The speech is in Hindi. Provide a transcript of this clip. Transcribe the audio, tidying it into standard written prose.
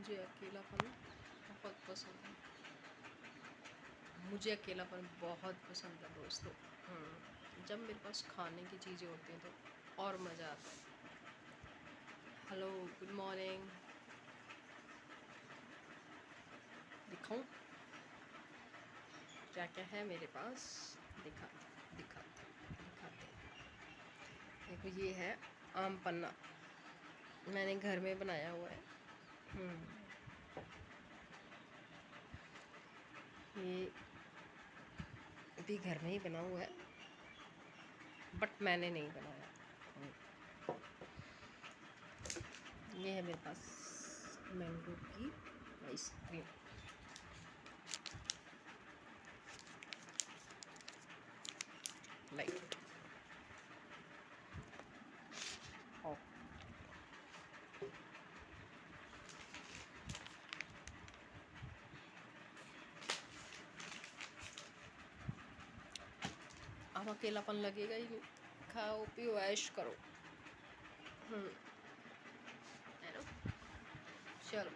मुझे अकेलापन बहुत पसंद है। मुझे अकेलापन बहुत पसंद है दोस्तों। जब मेरे पास खाने की चीज़ें होती हैं तो और मज़ा आता है। Hello, good morning. दिखाऊं क्या क्या है मेरे पास? दिखाते देखो, ये है आम पन्ना, मैंने घर में बनाया हुआ है। ये भी घर में ही बना हुआ है, बट मैंने नहीं बनाया। ये है मेरे पास मैंगो की आइसक्रीम। Light of. अब अकेलापन लगेगा ही नहीं, खाओ पियो ऐश करो। है ना? चलो।